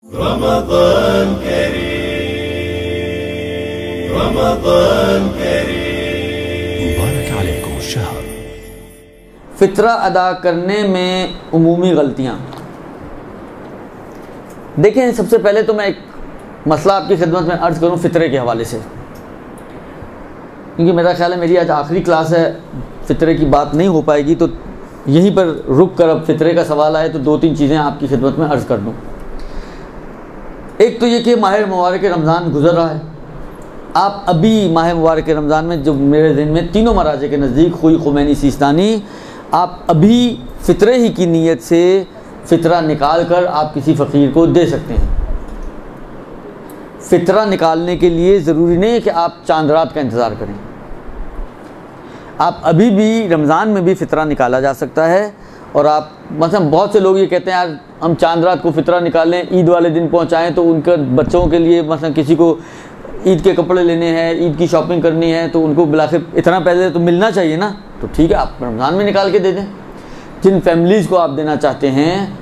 रमज़ान करीम, रमज़ान करीम, मुबारक अलैकुम शहर। फ़ितरा अदा करने में उमूमी गलतियाँ। देखें, सबसे पहले तो मैं एक मसला आपकी खिदमत में अर्ज़ करूँ फ़ितरे के हवाले से, क्योंकि मेरा ख़्याल है मेरी आज आखिरी क्लास है, फ़ितरे की बात नहीं हो पाएगी, तो यहीं पर रुक कर अब फ़ितरे का सवाल आए तो दो तीन चीज़ें आपकी खिदमत में अर्ज़ कर दूँ। एक तो ये कि माह मुबारक रमज़ान गुज़र रहा है। आप अभी माह मुबारक रमज़ान में जो मेरे दिन में तीनों मराजे के नज़दीक खुई खुमैनी सिस्तानी, आप अभी फ़ितरे ही की नीयत से फ़ितरा निकाल कर आप किसी फ़कीर को दे सकते हैं। फ़ितरा निकालने के लिए ज़रूरी नहीं है कि आप चांद रात का इंतज़ार करें। आप अभी भी रमज़ान में भी फ़ितरा निकाला जा सकता है। और आप मतलब बहुत से लोग ये कहते हैं यार हम चांद रात को फ़ितरा निकालें, ईद वाले दिन पहुंचाएं, तो उनके बच्चों के लिए मतलब किसी को ईद के कपड़े लेने हैं, ईद की शॉपिंग करनी है, तो उनको बिलाखिर इतना पहले तो मिलना चाहिए ना। तो ठीक है, आप रमज़ान में निकाल के दे दें। जिन फैमिलीज़ को आप देना चाहते हैं,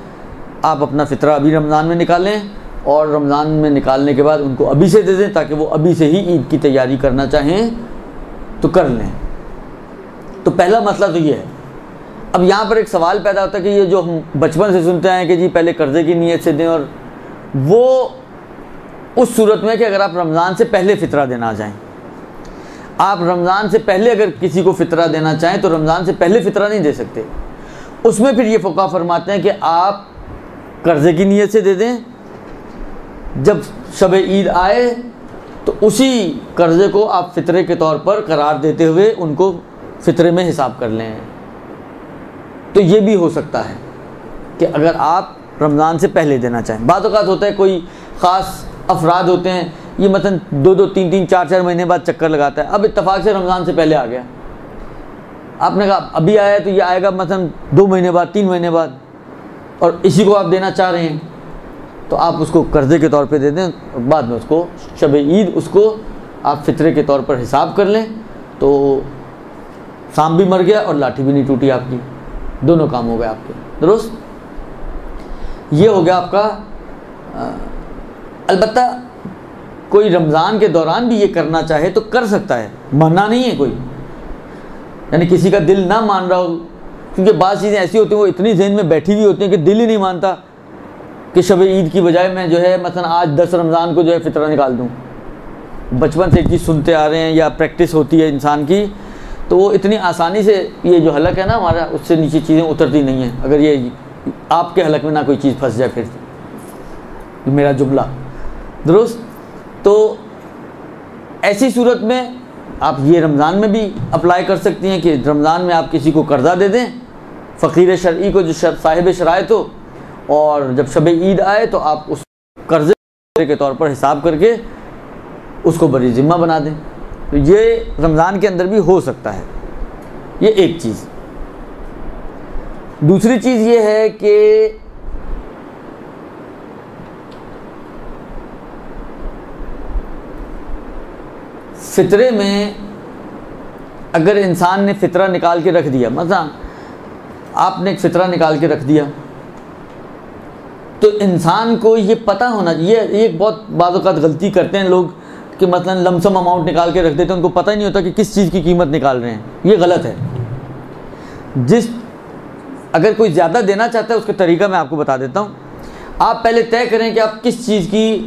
आप अपना फ़ितरा अभी रमज़ान में निकालें और रमज़ान में निकालने के बाद उनको अभी से दे दें, ताकि वो अभी से ही ईद की तैयारी करना चाहें तो कर लें। तो पहला मसला तो ये है। अब यहाँ पर एक सवाल पैदा होता है कि ये जो हम बचपन से सुनते हैं कि जी पहले कर्ज़े की नीयत से दें, और वो उस सूरत में कि अगर आप रमज़ान से पहले फ़ितरा देना आ जाएँ। आप रमज़ान से पहले अगर किसी को फ़ितरा देना चाहें तो रमज़ान से पहले फ़ितरा नहीं दे सकते। उसमें फिर ये फ़ुक़हा फरमाते हैं कि आप कर्ज़े की नीयत से दे दें, जब शब ईद आए तो उसी कर्ज़े को आप फ़ितरे के तौर पर करार देते हुए उनको फ़ितरे में हिसाब कर लें। तो ये भी हो सकता है कि अगर आप रमज़ान से पहले देना चाहें। बात औक़ात होता है कोई ख़ास अफराद होते हैं, ये मतलब 2-2, 3-3, 4-4 महीने बाद चक्कर लगाता है। अब इत्तफ़ाक़ से रमज़ान से पहले आ गया, आपने कहा अभी आया है तो ये आएगा मतलब 2 महीने बाद, 3 महीने बाद, और इसी को आप देना चाह रहे हैं, तो आप उसको कर्ज़े के तौर पे दे दें। बाद में उसको शब ईद उसको आप फ़ितरे के तौर पर हिसाब कर लें, तो सांप भी मर गया और लाठी भी नहीं टूटी आपकी, दोनों काम हो गए आपके दुरुस्त। ये हो गया आपका। अलबत्ता कोई रमज़ान के दौरान भी ये करना चाहे तो कर सकता है, मना नहीं है कोई, यानी किसी का दिल ना मान रहा हो, क्योंकि बाज़ चीज़ें ऐसी होती हैं वो इतनी ज़हन में बैठी हुई होती हैं कि दिल ही नहीं मानता कि शब ईद की बजाय मैं जो है मसलन आज 10 रमज़ान को जो है फ़ितरा निकाल दूँ। बचपन से एक चीज़ सुनते आ रहे हैं या प्रैक्टिस होती है इंसान की, तो वो इतनी आसानी से ये जो हलक है ना हमारा, उससे नीचे चीज़ें उतरती नहीं हैं। अगर ये आपके हलक में ना कोई चीज़ फंस जाए, फिर मेरा जुमला दुरुस्त। तो ऐसी सूरत में आप ये रमज़ान में भी अप्लाई कर सकती हैं कि रमज़ान में आप किसी को कर्ज़ा दे दें, फ़कीर शरई को जो साहिब शराइत हो, और जब शब ईद आए तो आप उस कर्ज़े के तौर पर हिसाब करके उसको बरी ज़िम्मा बना दें। तो ये रमज़ान के अंदर भी हो सकता है। ये एक चीज़। दूसरी चीज़ ये है कि फ़ितरे में अगर इंसान ने फ़ितरा निकाल के रख दिया, मतलब आपने एक फ़ितरा निकाल के रख दिया, तो इंसान को ये पता होना चाहिए। ये एक बहुत बाज़ औक़ात गलती करते हैं लोग कि मतलब लमसम अमाउंट निकाल के रख देते हैं, उनको पता ही नहीं होता कि किस चीज़ की कीमत निकाल रहे हैं। ये गलत है। अगर कोई ज़्यादा देना चाहता है उसका तरीका मैं आपको बता देता हूँ। आप पहले तय करें कि आप किस चीज़ की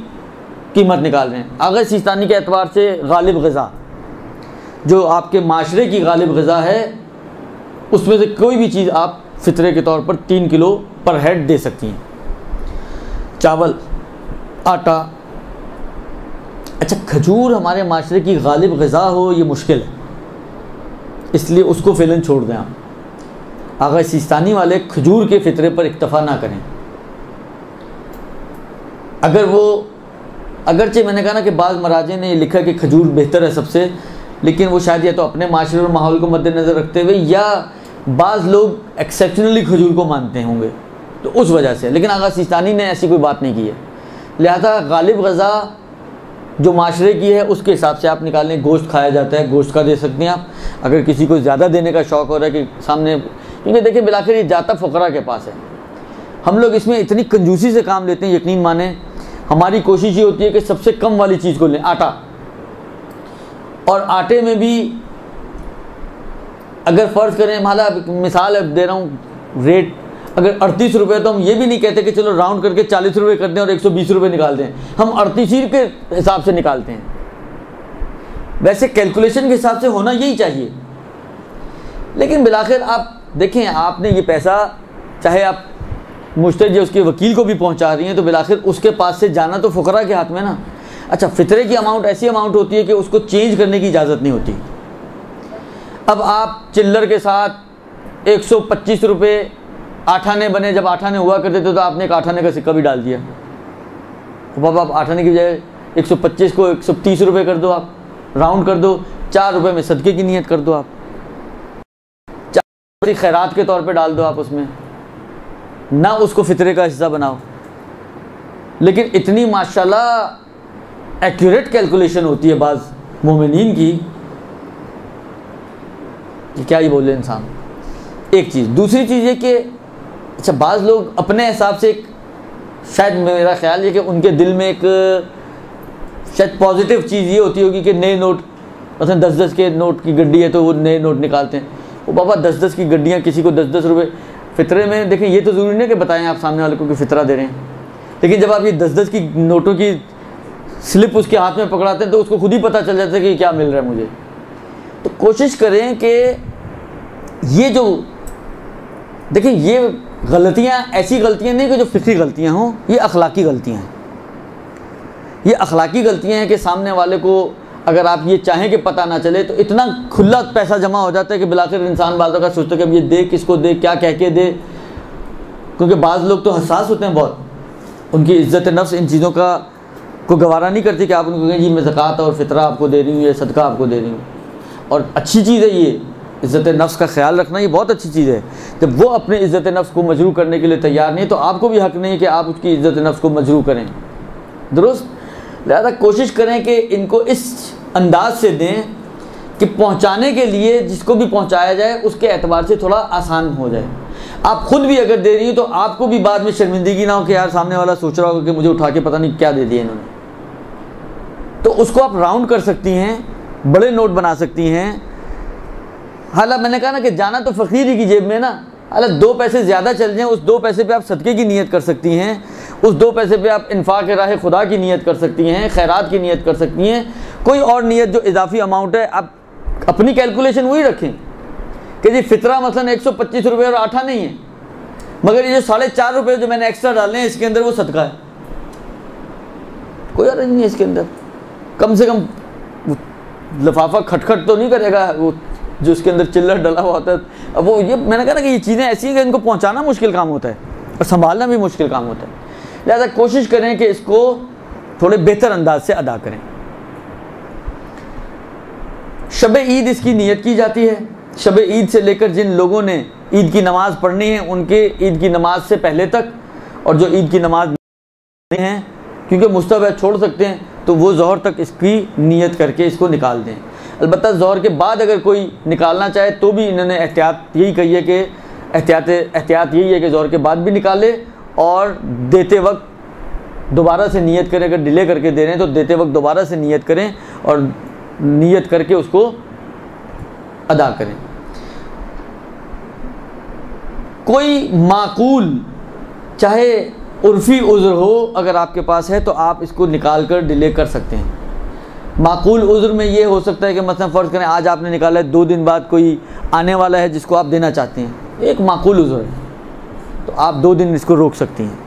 कीमत निकाल रहे हैं। अगर सिस्तानी के एतबार से गालिब ग़िज़ा, जो आपके माशरे की गालिब ग़िज़ा है, उसमें से कोई भी चीज़ आप फ़ितरे के तौर पर 3 किलो पर हेड दे सकती हैं। चावल, आटा। अच्छा, खजूर हमारे माशरे की गालिब ग़िज़ा हो ये मुश्किल है, इसलिए उसको फ़िलन छोड़ दें आप। अगर सिस्तानी वाले खजूर के फ़ितरे पर इक्तफ़ा ना करें। अगर वो, अगरचे मैंने कहा ना कि बाज़ मराजे ने लिखा कि खजूर बेहतर है सबसे, लेकिन वो शायद या तो अपने माशरे और माहौल को मद्देनज़र रखते हुए, या बाज़ लोग एक्सेप्शनली खजूर को मानते होंगे, तो उस वजह से। लेकिन आगा सिस्तानी ने ऐसी कोई बात नहीं की है। लिहाजा गालिब ग़िज़ा जो माशरे की है उसके हिसाब से आप निकालें। गोश्त खाया जाता है, गोश्त का दे सकते हैं आप। अगर किसी को ज़्यादा देने का शौक़ हो रहा है कि सामने, क्योंकि देखिए बिलाखिर ये जाता फ़ुक़रा के पास है। हम लोग इसमें इतनी कंजूसी से काम लेते हैं, यकीन माने हमारी कोशिश ये होती है कि सबसे कम वाली चीज़ को लें, आटा। और आटे में भी अगर फ़र्ज़ करें, माला मिसाल दे रहा हूँ, रेट अगर 38 रुपये, तो हम ये भी नहीं कहते कि चलो राउंड करके 40 रुपये कर दें और 120 रुपये निकाल दें। हम 38 के हिसाब से निकालते हैं। वैसे कैलकुलेशन के हिसाब से होना यही चाहिए। लेकिन बिलाखिर आप देखें, आपने ये पैसा, चाहे आप मुश्तरी उसके वकील को भी पहुंचा रही हैं, तो बिलाखिर उसके पास से जाना तो फुकरा के हाथ में ना। अच्छा, फितरे की अमाउंट ऐसी अमाउंट होती है कि उसको चेंज करने की इजाज़त नहीं होती। अब आप चिल्लर के साथ 125 रुपये 8 आने बने, जब 8 आने हुआ करते थे तो आपने एक 8 आने का सिक्का भी डाल दिया। बाबा आप 8 आने की बजाय 125 को 130 रुपये कर दो, आप राउंड कर दो, 4 रुपये में सदके की नियत कर दो, आप 4 रुपये खैरात के तौर पे डाल दो आप उसमें, ना उसको फितरे का हिस्सा बनाओ। लेकिन इतनी माशाल्लाह एक्यूरेट कैलकुलेशन होती है बाज़ मोमिनीन की कि क्या ही बोले इंसान। एक चीज़, दूसरी चीज़ ये कि अच्छा, बाज़ लोग अपने हिसाब से, शायद मेरा ख्याल है कि उनके दिल में एक शायद पॉजिटिव चीज़ ये होती होगी कि नए नोट, मतलब 10-10 के नोट की गड्डी है तो वो नए नोट निकालते हैं। वो बाबा 10-10 की गड्डियाँ, किसी को 10-10 रुपये फितरे में, देखें ये तो ज़रूरी नहीं कि बताएं आप सामने वाले को कि फ़ितरा दे रहे हैं, लेकिन जब आप ये 10-10 की नोटों की स्लिप उसके हाथ में पकड़ाते हैं तो उसको खुद ही पता चल जाता है कि क्या मिल रहा है मुझे। तो कोशिश करें कि ये जो, देखिए ये गलतियाँ ऐसी गलतियाँ नहीं कि जो फिक्री गलतियाँ हों, ये अखलाकी गलतियाँ हैं। ये अखलाकी गलतियाँ हैं कि सामने वाले को अगर आप ये चाहें कि पता ना चले तो इतना खुला पैसा जमा हो जाता है कि बिलाखिर इंसान बाज़ का सोचता है कि अब ये दे, किसको दे, क्या कह के दे। क्योंकि बाज़ लोग तो हसास होते हैं बहुत, उनकी इज़्ज़त नफ्स इन चीज़ों का को गवारा नहीं करती कि आप उनको कहें जी मैं ज़कात और फ़ितरा आपको दे रही हूँ, ये सदका आपको दे रही हूँ। और अच्छी चीज़ है ये, इज़्ज़त नफ्स का ख्याल रखना ये बहुत अच्छी चीज़ है। जब वो अपने इज़्ज़त नफ्स को मजरू करने के लिए तैयार नहीं, तो आपको भी हक़ नहीं है कि आप उसकी इज़्ज़त नफ्स को मजरू करें। दुरुस्त। लिहाजा कोशिश करें कि इनको इस अंदाज से दें कि पहुँचाने के लिए जिसको भी पहुँचाया जाए उसके एतबार से थोड़ा आसान हो जाए। आप ख़ुद भी अगर दे रही हो तो आपको भी बाद में शर्मिंदगी ना हो कि यार सामने वाला सोच रहा होगा कि मुझे उठा के पता नहीं क्या दे दिया इन्होंने। तो उसको आप राउंड कर सकती हैं, बड़े नोट बना सकती हैं। हालांकि मैंने कहा ना कि जाना तो फ़कीर ही की जेब में ना, हालांकि 2 पैसे ज़्यादा चल जाएँ, उस 2 पैसे पे आप सदक़े की नियत कर सकती हैं, उस 2 पैसे पे आप इन्फ़ाक़ राह खुदा की नियत कर सकती हैं, खैरात की नियत कर सकती हैं। कोई और नियत जो इजाफी अमाउंट है, आप अपनी कैलकुलेशन वही रखें कि जी फ़ितरा मसलन 125 रुपये और 8 नहीं है, मगर ये जो 4.5 रुपये जो मैंने एक्स्ट्रा डाले हैं इसके अंदर वो सदका है। कोई अर्ज नहीं है इसके अंदर। कम से कम लिफाफा खटखट तो नहीं करेगा वो जो उसके अंदर चिल्लर डला हुआ होता है। अब वो ये मैंने कहा ना कि ये चीज़ें ऐसी हैं कि इनको पहुंचाना मुश्किल काम होता है और संभालना भी मुश्किल काम होता है। लिहाजा कोशिश करें कि इसको थोड़े बेहतर अंदाज से अदा करें। शब ईद इसकी नियत की जाती है। शब ईद से लेकर जिन लोगों ने ईद की नमाज़ पढ़नी है उनके ईद की नमाज से पहले तक, और जो ईद की नमाज नहीं है क्योंकि मुस्तहब छोड़ सकते हैं, तो वो ज़ोहर तक इसकी नियत करके इसको निकाल दें। अलबत्ता ज़ोहर के बाद अगर कोई निकालना चाहे तो भी इन्होंने एहतियात यही कही है कि एहतियात यही है कि ज़ोहर के बाद भी निकाले और देते वक्त दोबारा से नियत करें। अगर डिले करके दे रहे हैं तो देते वक्त दोबारा से नियत करें और नियत करके उसको अदा करें। कोई माकूल चाहे उर्फ़ी उज़्र हो अगर आपके पास है तो आप इसको निकाल कर डिले कर सकते हैं। माकूल उज़्र में ये हो सकता है कि मतलब फ़र्ज़ करें आज आपने निकाला है, 2 दिन बाद कोई आने वाला है जिसको आप देना चाहते हैं, एक माकूल उज़्र है, तो आप 2 दिन इसको रोक सकती हैं।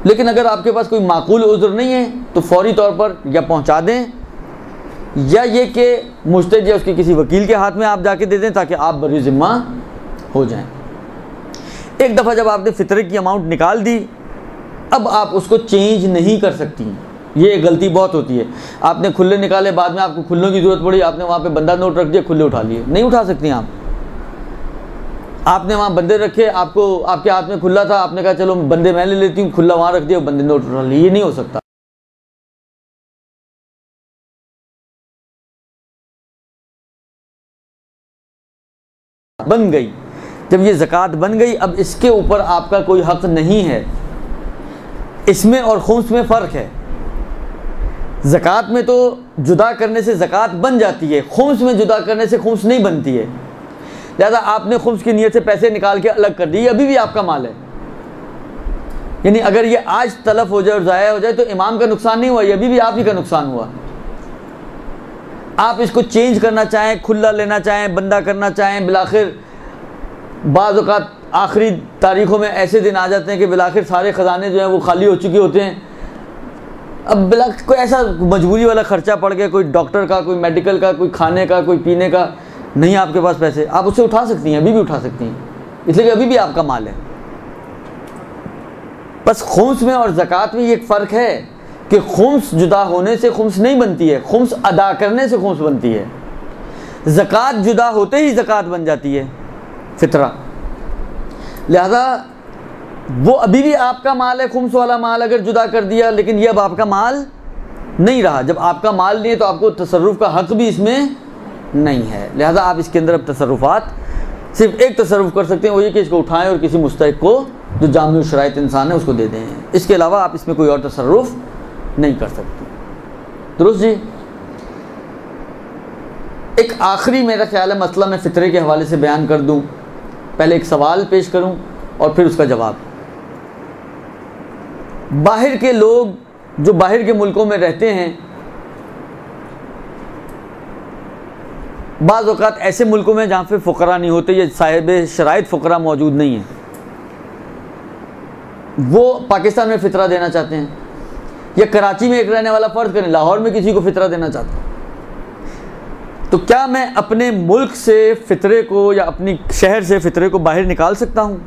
लेकिन अगर आपके पास कोई माकूल उज़्र नहीं है तो फ़ौरी तौर पर या पहुंचा दें या ये कि मुश्तरी या उसके किसी वकील के हाथ में आप जाके दे दें ताकि आप बरी ज़िम्मा हो जाएं। एक दफ़ा जब आपने फ़ितरे की अमाउंट निकाल दी, अब आप उसको चेंज नहीं कर सकती। ये एक गलती बहुत होती है। आपने खुले निकाले, बाद में आपको खुलों की ज़रूरत पड़ी, आपने वहाँ पे बंदा नोट रख दिया, खुले उठा लिए, नहीं उठा सकती आप। आपने वहाँ बंदे रखे, आपको आपके हाथ में खुला था, आपने कहा चलो बंदे मैं ले लेती हूँ, खुला वहाँ रख दिया, बंदे नोट उठा लिए, ये नहीं हो सकता। बन गई, जब ये ज़कात बन गई, अब इसके ऊपर आपका कोई हक़ नहीं है इसमें और खुम्स में फ़र्क है। ज़कात में तो जुदा करने से ज़कात बन जाती है, खुम्स में जुदा करने से खुम्स नहीं बनती है। लिहाजा आपने खुम्स की नीयत से पैसे निकाल के अलग कर दिए, अभी भी आपका माल है। यानी अगर ये आज तलफ हो जाए और ज़ाया हो जाए तो इमाम का नुकसान नहीं हुआ, ये अभी भी आप ही का नुकसान हुआ। आप इसको चेंज करना चाहें, खुला लेना चाहें, बंदा करना चाहें, बिलाखिर बाज़ औक़ात आखिरी तारीख़ों में ऐसे दिन आ जाते हैं कि बिलाखिर सारे ख़जाने जो हैं वो खाली हो चुके होते हैं। अब बिलाखिर कोई ऐसा मजबूरी वाला ख़र्चा पड़ गया, कोई डॉक्टर का, कोई मेडिकल का, कोई खाने का, कोई पीने का, नहीं आपके पास पैसे, आप उससे उठा सकती हैं, अभी भी उठा सकती हैं, इसलिए कि अभी भी आपका माल है। बस खुम्स में और ज़कात में ये एक फ़र्क है कि खुम्स जुदा होने से खुम्स नहीं बनती है, खुम्स अदा करने से खुम्स बनती है। ज़कात जुदा होते ही ज़कात बन जाती है, फितरा। लिहाजा वो अभी भी आपका माल है, खुम्स वाला माल अगर जुदा कर दिया, लेकिन ये अब आपका माल नहीं रहा। जब आपका माल नहीं है तो आपको तसर्रुफ़ का हक़ भी इसमें नहीं है। लिहाजा आप इसके अंदर अब तसर्रुफ़ात सिर्फ एक तसर्रुफ़ कर सकते हैं, वो ये कि इसको उठाएं और किसी मुस्तहिक़ को, जो जामिउ शराइत इंसान है, उसको दे दें। इसके अलावा आप इसमें कोई और तसर्रुफ़ नहीं कर सकते। दुरुस्त जी। एक आखिरी मेरा ख्याल है मसला मैं फ़ितरे के हवाले से बयान कर दूँ। पहले एक सवाल पेश करूँ और फिर उसका जवाब। बाहर के लोग जो बाहर के मुल्कों में रहते हैं, बाज़ औक़ात ऐसे मुल्कों में जहाँ पे फ़ुक़रा नहीं होते या साहिब शराइत फ़ुक़रा मौजूद नहीं है, वो पाकिस्तान में फ़ितरा देना चाहते हैं, या कराची में एक रहने वाला फ़र्ज़ करें लाहौर में किसी को फ़ितरा देना चाहता है, तो क्या मैं अपने मुल्क से फ़ितरे को या अपनी शहर से फ़ितरे को बाहर निकाल सकता हूँ?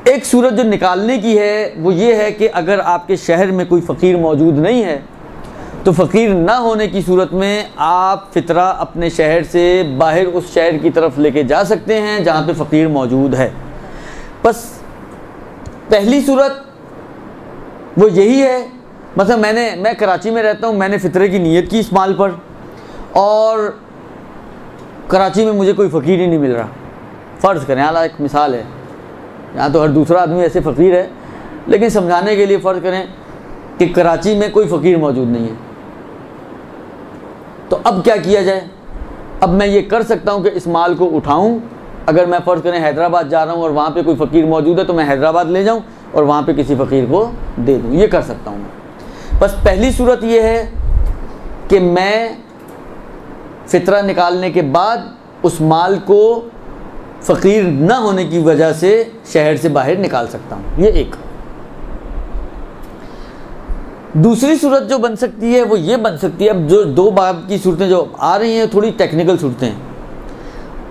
एक सूरत जो निकालने की है वो ये है कि अगर आपके शहर में कोई फ़कीर मौजूद नहीं है तो फ़कीर ना होने की सूरत में आप फ़ितरा अपने शहर से बाहर उस शहर की तरफ लेके जा सकते हैं जहाँ पे फ़कीर मौजूद है। बस पहली सूरत वो यही है, मतलब मैं कराची में रहता हूँ, मैंने फ़ितरे की नीयत की इस माल पर, और कराची में मुझे कोई फ़कीर ही नहीं मिल रहा। फ़र्ज़ करें, हालांकि एक मिसाल है, यहाँ तो हर दूसरा आदमी ऐसे फ़कीर है, लेकिन समझाने के लिए फ़र्ज़ करें कि कराची में कोई फ़कीर मौजूद नहीं है, तो अब क्या किया जाए? अब मैं ये कर सकता हूँ कि इस माल को उठाऊँ। अगर मैं फ़र्ज़ करें हैदराबाद जा रहा हूँ और वहाँ पे कोई फ़कीर मौजूद है तो मैं हैदराबाद ले जाऊँ और वहाँ पे किसी फ़कीर को दे दूँ, ये कर सकता हूँ मैं। बस पहली सूरत ये है कि मैं फ़ितरा निकालने के बाद उस माल को फ़कीर न होने की वजह से शहर से बाहर निकाल सकता हूँ, ये एक। दूसरी सूरत जो बन सकती है वो ये बन सकती है, अब जो दो बाब की सूरतें जो आ रही हैं थोड़ी टेक्निकल सूरतें हैं,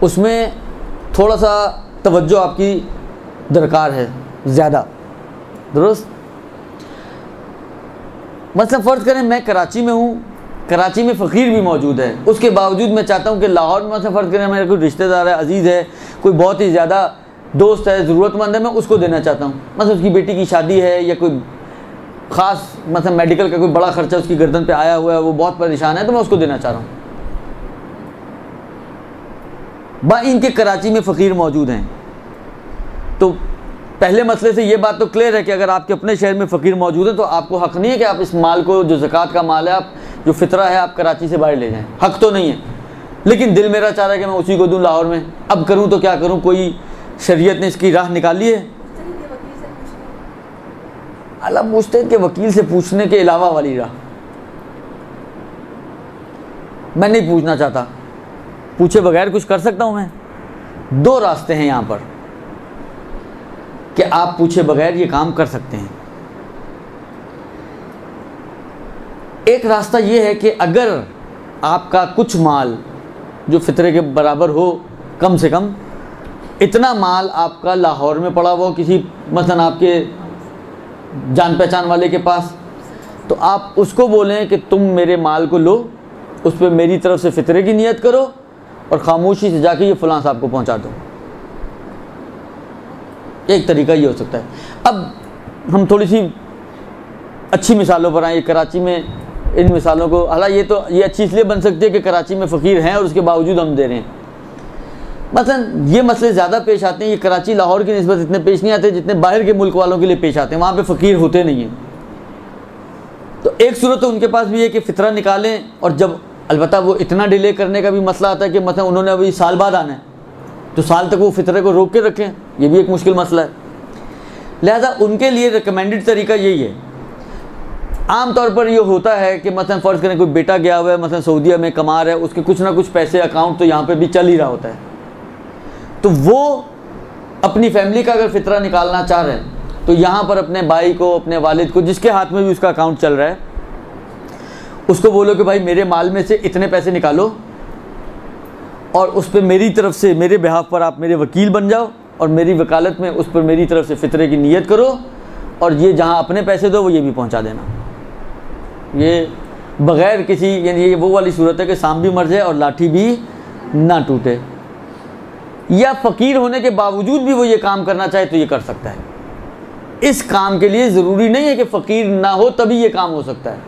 उसमें थोड़ा सा तवज्जो आपकी दरकार है ज़्यादा। दुरुस्त। मतलब फ़र्ज़ करें मैं कराची में हूँ, कराची में फ़कीर भी मौजूद है, उसके बावजूद मैं चाहता हूँ कि लाहौर में, मतलब फ़र्ज़ करें मेरा कोई रिश्तेदार है, अजीज़ है, कोई बहुत ही ज़्यादा दोस्त है, ज़रूरतमंद है, मैं उसको देना चाहता हूँ। मतलब उसकी बेटी की शादी है या कोई ख़ास मतलब मेडिकल का कोई बड़ा ख़र्चा उसकी गर्दन पे आया हुआ है, वो बहुत परेशान है, तो मैं उसको देना चाह रहा हूँ। इनके कराची में फ़कीर मौजूद हैं, तो पहले मसले से ये बात तो क्लियर है कि अगर आपके अपने शहर में फ़कीर मौजूद है तो आपको हक़ नहीं है कि आप इस माल को, जो ज़कात का माल है, आप जो फ़ितरा है, आप कराची से बाहर ले जाएं। हक़ तो नहीं है, लेकिन दिल मेरा चाह रहा है कि मैं उसी को दूँ लाहौर में। अब करूँ तो क्या करूँ? कोई शरीयत ने इसकी राह निकाली है? अल्लाह मुस्तहिक़ के वकील से पूछने के अलावा वाली राह मैं नहीं पूछना चाहता, पूछे बगैर कुछ कर सकता हूँ मैं? दो रास्ते हैं यहाँ पर कि आप पूछे बगैर ये काम कर सकते हैं। एक रास्ता ये है कि अगर आपका कुछ माल जो फ़ितरे के बराबर हो, कम से कम इतना माल आपका लाहौर में पड़ा हुआ हो किसी मसलन आपके जान पहचान वाले के पास, तो आप उसको बोलें कि तुम मेरे माल को लो, उस पर मेरी तरफ से फ़ितरे की नियत करो और ख़ामोशी से जाके ये फ़लाँ साहब को पहुँचा दो। एक तरीका ये हो सकता है। अब हम थोड़ी सी अच्छी मिसालों पर आए। कराची में इन मिसालों को, हालांकि ये अच्छी इसलिए बन सकती है कि कराची में फ़कीर हैं और उसके बावजूद हम दे रहे हैं। मतलब ये मसले ज़्यादा पेश आते हैं, ये कराची लाहौर की निस्बत इतने पेश नहीं आते जितने बाहर के मुल्क वालों के लिए पेश आते हैं, वहाँ पे फ़कीर होते नहीं हैं। तो एक सूरत तो उनके पास भी है कि फ़ितरा निकालें, और जब अलबत्ता वो इतना डिले करने का भी मसला आता है कि मतलब उन्होंने अभी साल बाद आना है, तो साल तक वो फ़ितरे को रोक के रखें, ये भी एक मुश्किल मसला है। लिहाजा उनके लिए रिकमेंडेड तरीका यही है। आम तौर पर ये होता है कि मतलब फ़र्ज़ करें कोई बेटा गया हुआ है मतलब सऊदीया में कमा रहा है, उसके कुछ ना कुछ पैसे अकाउंट तो यहाँ पे भी चल ही रहा होता है, तो वो अपनी फैमिली का अगर फ़ितरा निकालना चाह रहे हैं तो यहाँ पर अपने भाई को, अपने वालिद को, जिसके हाथ में भी उसका अकाउंट चल रहा है, उसको बोलो कि भाई मेरे माल में से इतने पैसे निकालो और उस पर मेरी तरफ से, मेरे बिहाफ पर आप मेरे वकील बन जाओ और मेरी वकालत में उस पर मेरी तरफ से फ़ितरे की नीयत करो, और ये जहाँ अपने पैसे दो वो ये भी पहुँचा देना। ये बग़ैर किसी, यानी ये वो वाली सूरत है कि सांप भी मर जाए और लाठी भी ना टूटे। या फ़कीर होने के बावजूद भी वो ये काम करना चाहे तो ये कर सकता है। इस काम के लिए ज़रूरी नहीं है कि फ़कीर ना हो तभी ये काम हो सकता है।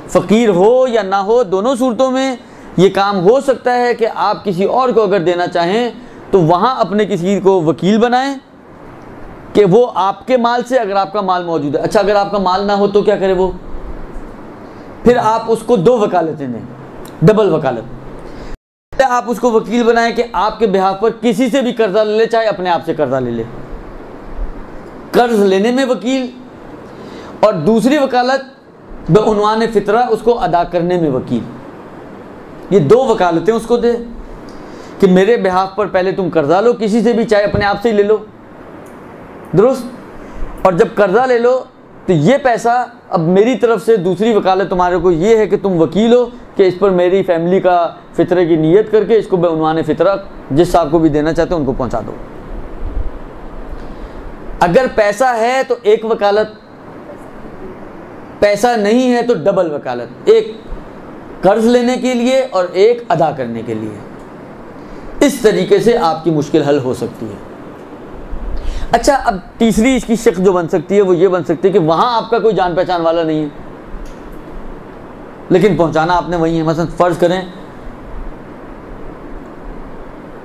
फ़कीर हो या ना हो, दोनों सूरतों में ये काम हो सकता है कि आप किसी और को अगर देना चाहें तो वहाँ अपने किसी को वकील बनाएं कि वो आपके माल से, अगर आपका माल मौजूद है, अच्छा अगर आपका माल ना हो तो क्या करे वो, फिर आप उसको 2 वकालतें दें, डबल वकालत। आप उसको वकील बनाएं कि आपके बिहाफ पर किसी से भी कर्जा ले ले, चाहे अपने आप से कर्जा ले ले, कर्ज लेने में वकील, और दूसरी वकालत बउनवान फ़ितरा उसको अदा करने में वकील। ये 2 वकालतें उसको दे कि मेरे बिहाफ पर पहले तुम कर्जा लो किसी से भी, चाहे अपने आप से ही ले लो, दुरुस्त, और जब कर्जा ले लो तो ये पैसा अब मेरी तरफ से दूसरी वकालत तुम्हारे को ये है कि तुम वकील हो कि इस पर मेरी फैमिली का फ़ितरे की नीयत करके इसको बउनवान फ़ितरा जिस साहब को भी देना चाहते हो उनको पहुंचा दो। अगर पैसा है तो एक वकालत, पैसा नहीं है तो डबल वकालत, एक कर्ज लेने के लिए और एक अदा करने के लिए। इस तरीके से आपकी मुश्किल हल हो सकती है। अच्छा, अब तीसरी इसकी शक जो बन सकती है वो ये बन सकती है कि वहां आपका कोई जान पहचान वाला नहीं है लेकिन पहुंचाना आपने वही है। मसलन फ़र्ज़ करें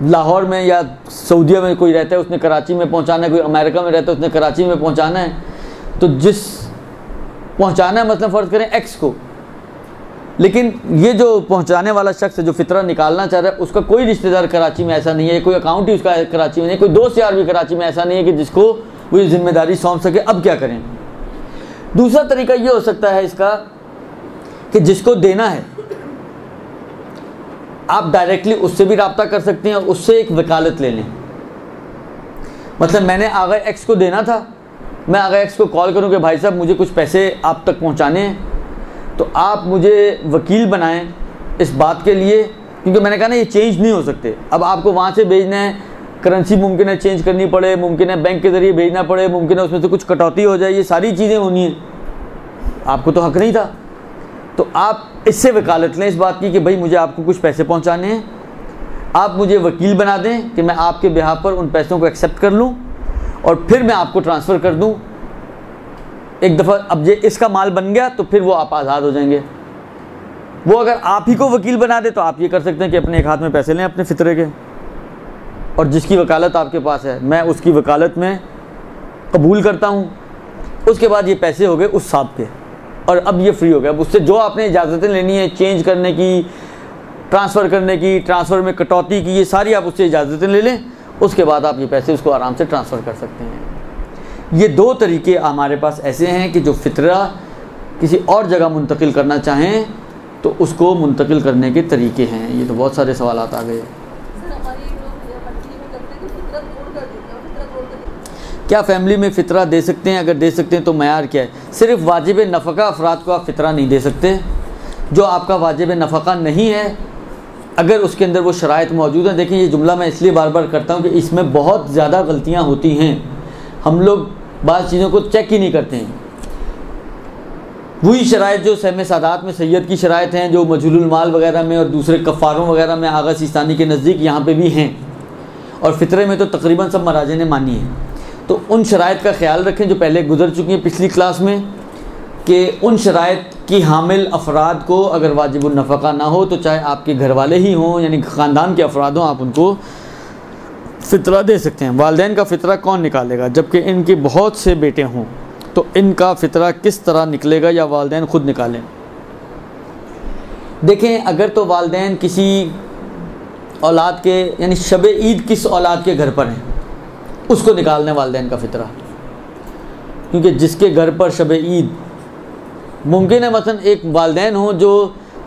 लाहौर में या सऊदीया में कोई रहता है, उसने कराची में पहुंचाना है, कोई अमेरिका में रहता है उसने कराची में पहुंचाना है, तो जिस पहुंचाना है मतलब फ़र्ज़ करें एक्स को, लेकिन ये जो पहुंचाने वाला शख्स है जो फ़ितरा निकालना चाह रहा है उसका कोई रिश्तेदार कराची में ऐसा नहीं है, कोई अकाउंट ही उसका कराची में नहीं, कोई दोस्त यार भी कराची में ऐसा नहीं है कि जिसको वो ये जिम्मेदारी सौंप सके। अब क्या करें? दूसरा तरीका ये हो सकता है इसका कि जिसको देना है आप डायरेक्टली उससे भी रब्ता कर सकते हैं, उससे एक वकालत ले लें। मतलब मैंने आगा एक्स को देना था, मैं आगा एक्स को कॉल करूं कि भाई साहब मुझे कुछ पैसे आप तक पहुंचाने हैं, तो आप मुझे वकील बनाएं इस बात के लिए, क्योंकि मैंने कहा ना ये चेंज नहीं हो सकते। अब आपको वहाँ से भेजना है, करेंसी मुमकिन है चेंज करनी पड़े, मुमकिन है बैंक के ज़रिए भेजना पड़े, मुमकिन है उसमें से कुछ कटौती हो जाए, ये सारी चीज़ें होनी हैं, आपको तो हक़ नहीं था। तो आप इससे वकालत लें इस बात की कि भाई मुझे आपको कुछ पैसे पहुँचाने हैं, आप मुझे वकील बना दें कि मैं आपके बिहाफ पर उन पैसों को एक्सेप्ट कर लूँ और फिर मैं आपको ट्रांसफ़र कर दूँ एक दफ़ा। अब ये इसका माल बन गया तो फिर वो आप आज़ाद हो जाएंगे। वो अगर आप ही को वकील बना दे तो आप ये कर सकते हैं कि अपने एक हाथ में पैसे लें अपने फ़ितरे के, और जिसकी वकालत आपके पास है मैं उसकी वकालत में कबूल करता हूँ। उसके बाद ये पैसे हो गए उस साहब के, और अब ये फ्री हो गया। अब उससे जो आपने इजाज़तें लेनी है चेंज करने की, ट्रांसफ़र करने की, ट्रांसफ़र में कटौती की, ये सारी आप उससे इजाज़तें ले लें। उसके बाद आप ये पैसे उसको आराम से ट्रांसफ़र कर सकते हैं। ये 2 तरीके हमारे पास ऐसे हैं कि जो फ़ितरा किसी और जगह मुंतकिल करना चाहें तो उसको मुंतकिल करने के तरीके हैं। ये तो बहुत सारे सवाल आ गए। क्या फ़ैमिली में फ़ितरा दे सकते हैं? अगर दे सकते हैं तो मयार क्या है? सिर्फ़ वाजिब नफ़क़ा अफराद को आप फ़ितरा नहीं दे सकते। जो आपका वाजिब नफ़क़ा नहीं है, अगर उसके अंदर वो शराइत मौजूद हैं। देखिए, ये जुमला मैं इसलिए बार बार करता हूँ कि इसमें बहुत ज़्यादा गलतियाँ होती हैं। हम लोग बाज़ चीज़ों को चेक ही नहीं करते हैं। वही शराइत जो सहम सादात में सैयद की शराइत हैं, जो मजहूलुल माल वगैरह में और दूसरे कफ़ारों वगैरह में आगा सिस्तानी के नज़दीक यहाँ पे भी हैं, और फ़ितरे में तो तकरीबन सब मराजे ने मानी है। तो उन शराइत का ख़्याल रखें जो पहले गुजर चुकी हैं पिछली क्लास में, कि उन शराइत की हामिल अफराद को अगर वाजिबुन नफ़क़ा ना हो तो चाहे आपके घर वाले ही हों, यानी ख़ानदान के अफराद हों, आप उनको फ़ितरा दे सकते हैं। वालिदैन का फ़ितरा कौन निकालेगा जबकि इनके बहुत से बेटे हों, तो इनका फ़ितरा किस तरह निकलेगा या वालिदैन खुद निकालें? देखें, अगर तो वालिदैन किसी औलाद के, यानी शब ईद किस औलाद के घर पर हैं, उसको निकालने वालिदैन का फ़ितरा, क्योंकि जिसके घर पर शब ईद मुमकिन है, मसलन एक वालिदैन हो जो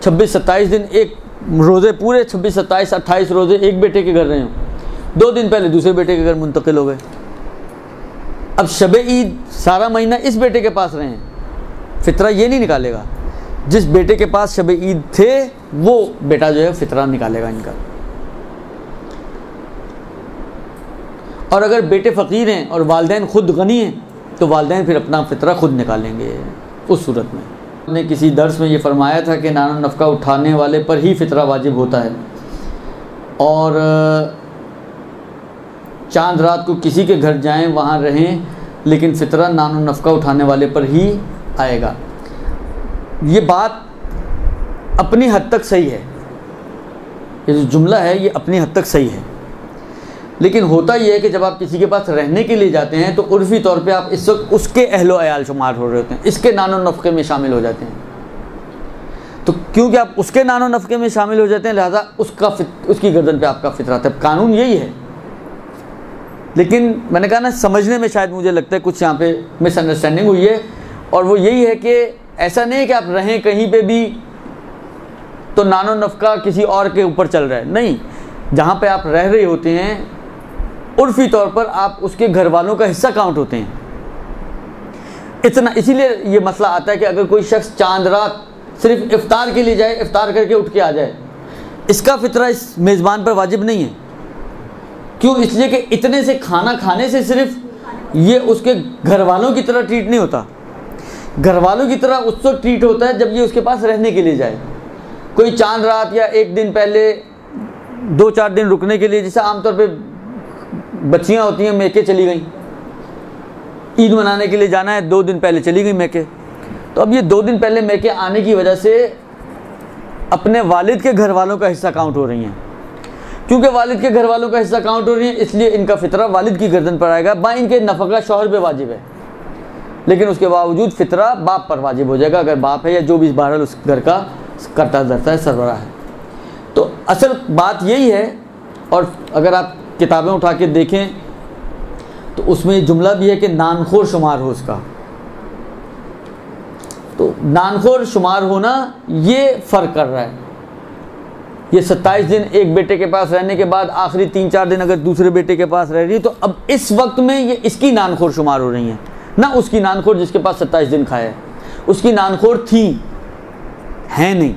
26-27 दिन एक रोज़े पूरे 26-27-28 रोज़े एक बेटे के घर रहे हों, 2 दिन पहले दूसरे बेटे के घर मुंतकिल हो गए। अब शब ईद सारा महीना इस बेटे के पास रहे हैं, फ़ितरा ये नहीं निकालेगा। जिस बेटे के पास शब ईद थे वो बेटा जो है फ़ितरा निकालेगा इनका। और अगर बेटे फ़कीर हैं और वालिदैन खुद गनी हैं तो वालिदैन फिर अपना फ़ितरा खुद निकालेंगे। उस सूरत में हमने किसी दर्स में ये फरमाया था कि नाना नफ़का उठाने वाले पर ही फ़ितरा वाजिब होता है, और चांद रात को किसी के घर जाएं, वहाँ रहें, लेकिन फ़ितरा नाना नफ़का उठाने वाले पर ही आएगा। ये बात अपनी हद तक सही है, ये जो जुमला है ये अपनी हद तक सही है, लेकिन होता ये है कि जब आप किसी के पास रहने के लिए जाते हैं तो उर्फ़ी तौर पे आप इस वक्त उसके अहलो अयाल शुमार हो रहे होते हैं, इसके नानो नफ़क़े में शामिल हो जाते हैं। तो क्योंकि आप उसके नानो नफ़क़े में शामिल हो जाते हैं, लिहाजा उसकी गर्दन पे आपका फ़ितरा है। कानून यही है, लेकिन मैंने कहा ना, समझने में शायद मुझे लगता है कुछ यहाँ पे मिसअंडरस्टैंडिंग हुई है, और वो यही है कि ऐसा नहीं है कि आप रहें कहीं पे भी तो नानो नफ़का किसी और के ऊपर चल रहा है, नहीं। जहाँ पे आप रह रहे होते हैं उर्फ़ी तौर पर आप उसके घर वालों का हिस्सा काउंट होते हैं। इतना इसीलिए ये मसला आता है कि अगर कोई शख्स चांद रात सिर्फ इफ्तार के लिए जाए, इफ्तार करके उठ के आ जाए, इसका फ़ितरा इस मेज़बान पर वाजिब नहीं है। क्यों? इसलिए कि इतने से खाना खाने से सिर्फ ये उसके घर वालों की तरह ट्रीट नहीं होता। घर वालों की तरह उस वक्त ट्रीट होता है जब ये उसके पास रहने के लिए जाए। कोई चांद रात या एक दिन पहले 2-4 दिन रुकने के लिए, जैसे आमतौर पे बच्चियाँ होती हैं, मैके चली गई, ईद मनाने के लिए जाना है, 2 दिन पहले चली गई मैके, तो अब ये 2 दिन पहले मैके आने की वजह से अपने वालिद के घर वालों का हिस्सा काउंट हो रही हैं। क्योंकि वालिद के घर वालों का हिस्सा काउंट हो रही है, इसलिए इनका फ़ितरा वालिद की गर्दन पर आएगा। बा इनके नफ़का शौहर पे वाजिब है, लेकिन उसके बावजूद फ़ितरा बाप पर वाजिब हो जाएगा, अगर बाप है या जो भी बहरहाल उस घर का करता धरता है, सरबराह है। तो असल बात यही है। और अगर आप किताबें उठा के देखें तो उसमें जुमला भी है कि नानखोर शुमार हो उसका। तो नानखोर शुमार होना ये फ़र्क कर रहा है। ये 27 दिन एक बेटे के पास रहने के बाद आखिरी 3-4 दिन अगर दूसरे बेटे के पास रह रही है, तो अब इस वक्त में ये इसकी नानखोर शुमार हो रही हैं, ना उसकी नानखोर जिसके पास 27 दिन खाया है। उसकी नानखोर थी, हैं नहीं,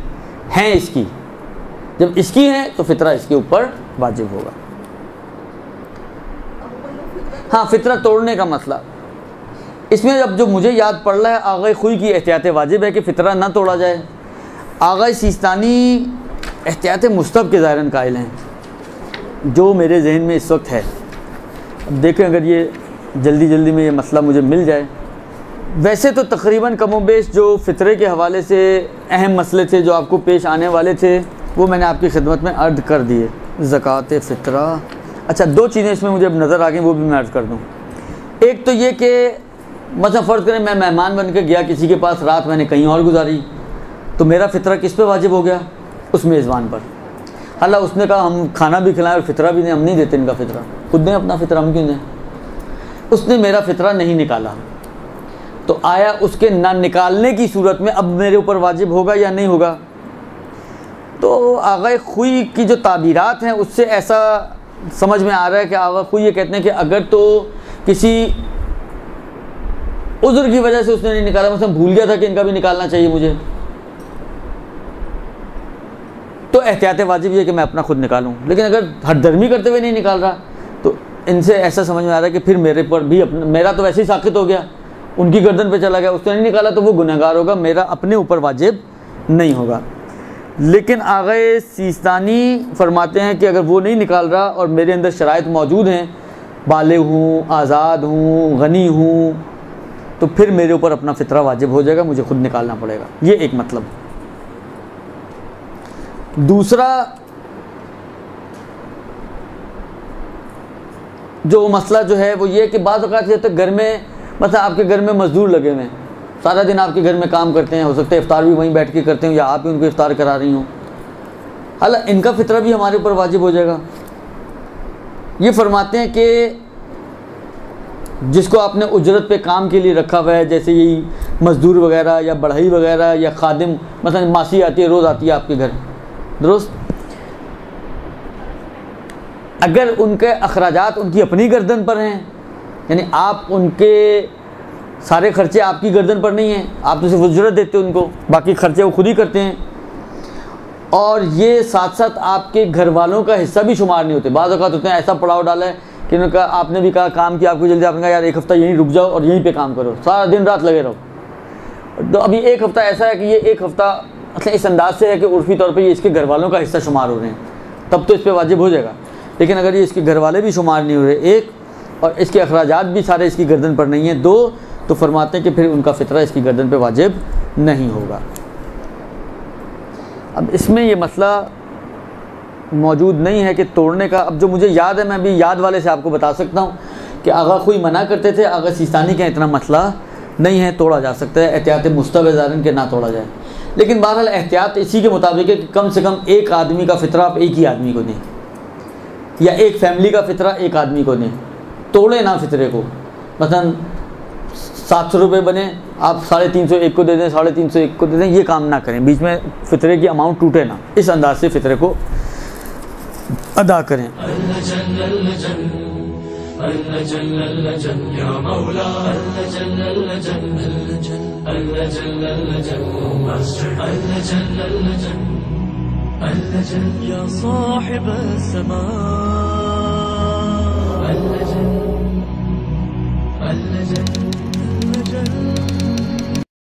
हैं इसकी। जब इसकी है तो फ़ितरा इसके ऊपर वाजिब होगा। हाँ, फ़ितरा तोड़ने का मसला, इसमें अब जो मुझे याद पड़ रहा है, आग़ाए खुई की एहतियात वाजिब है कि फ़ितरा ना तोड़ा जाए। आग़ाए सिस्तानी एहतियात मुस्तहब के ज़ाहिरन कायल हैं, जो मेरे जहन में इस वक्त है। अब देखें अगर ये जल्दी में ये मसला मुझे मिल जाए। वैसे तो तकरीबन कमोबेश जो फ़ितरे के हवाले से अहम मसले थे जो आपको पेश आने वाले थे, वो मैंने आपकी खिदमत में अर्ज़ कर दिए। ज़कात फ़ितरा, अच्छा 2 चीज़ें इसमें मुझे अब नज़र आ गई, वो भी मैं अर्ज़ कर दूँ। एक तो ये कि मतलब फ़र्ज़ करें मैं मेहमान बन के गया किसी के पास, रात मैंने कहीं और गुजारी, तो मेरा फ़ितरा किस पे वाजिब हो गया? उस मेज़बान पर। हालांकि उसने कहा हम खाना भी खिलाएं और फ़ितरा भी नहीं, हम नहीं देते इनका फ़ितरा, खुद दें अपना फ़ितरा, हम क्यों दें? उसने मेरा फ़ितरा नहीं निकाला, तो आया उसके ना निकालने की सूरत में अब मेरे ऊपर वाजिब होगा या नहीं होगा? तो आग़ाए खुई की जो ताबीरात हैं उससे ऐसा समझ में आ रहा है कि आग़ाए खुई ये कहते हैं कि अगर तो किसी उज़्र की वजह से उसने नहीं निकाला, मतलब भूल गया था कि इनका भी निकालना चाहिए मुझे, तो एहतियात वाजिब ये कि मैं अपना खुद निकालूं। लेकिन अगर हरदर्मी करते हुए नहीं निकाल रहा, तो इनसे ऐसा समझ में आ रहा है कि फिर मेरे पर भी अपना, मेरा तो वैसे ही साक़ित हो गया, उनकी गर्दन पे चला गया, उसने नहीं निकाला तो वो गुनहगार होगा, मेरा अपने ऊपर वाजिब नहीं होगा। लेकिन आग़ाए सिस्तानी फरमाते हैं कि अगर वो नहीं निकाल रहा और मेरे अंदर शराइत मौजूद हैं, बालिग़ हूँ, आज़ाद हूँ, गनी हूँ, तो फिर मेरे ऊपर अपना फ़ितरा वाजिब हो जाएगा, मुझे खुद निकालना पड़ेगा। ये एक मतलब। दूसरा, जो मसला जो है वो ये कि बाज़ औक़ात जब तक घर में मतलब आपके घर में मज़दूर लगे हुए हैं, सारा दिन आपके घर में काम करते हैं, हो सकता है इफ्तार भी वहीं बैठ के करते हो या आप ही उनको इफ्तार करा रही हो, हालांकि इनका फ़ितरा भी हमारे ऊपर वाजिब हो जाएगा। ये फरमाते हैं कि जिसको आपने उजरत पे काम के लिए रखा हुआ है, जैसे यही मज़दूर वगैरह या बढ़ई वगैरह या खादिम, मतलब मासी आती है, रोज़ आती है आपके घर, दुरुस्त, अगर उनके अखराजात उनकी अपनी गर्दन पर हैं, यानी आप उनके सारे खर्चे आपकी गर्दन पर नहीं हैं, आप तो सिर्फ उजरत देते हो उनको, बाकी खर्चे वो खुद ही करते हैं, और ये साथ साथ आपके घर वालों का हिस्सा भी शुमार नहीं होते। बाज़ औक़ात होते हैं ऐसा पड़ाव डाला है कि उन्होंने कहा, आपने भी कहा काम किया, आपको जल्दी, आपने कहा यार एक हफ़्ता यहीं रुक जाओ और यहीं पे काम करो, सारा दिन रात लगे रहो। तो अभी एक हफ़्ता ऐसा है कि ये एक हफ़्ता मतलब इस अंदाज से है कि उर्फ़ी तौर पर ये इसके घर वालों का हिस्सा शुमार हो रहे हैं, तब तो इस पर वाजिब हो जाएगा। लेकिन अगर ये इसके घर वाले भी शुमार नहीं हो रहे, एक, और इसके अखराजात भी सारे इसकी गर्दन पर नहीं हैं, दो, तो फरमाते हैं कि फिर उनका फ़ितरा इसकी गर्दन पे वाजिब नहीं होगा। अब इसमें ये मसला मौजूद नहीं है कि तोड़ने का। अब जो मुझे याद है, मैं अभी याद वाले से आपको बता सकता हूँ कि आगा खुई मना करते थे, आगा सिस्तानी का इतना मसला नहीं है, तोड़ा जा सकता है, एहतियात मुस्तवज़ारन के ना तोड़ा जाए। लेकिन बहरहाल एहतियात इसी के मुताबिक है कि कम से कम एक आदमी का फ़ितरा आप एक ही आदमी को दें, या एक फैमिली का फ़ितरा एक आदमी को दें, तोड़े ना फ़ितरे को। मसलन 700 रुपये बने, आप 350 को दे दें, 350 को दे दें, ये काम ना करें, बीच में फ़ितरे की अमाउंट टूटे ना, इस अंदाज से फ़ितरे को अदा करें। या साहिब समा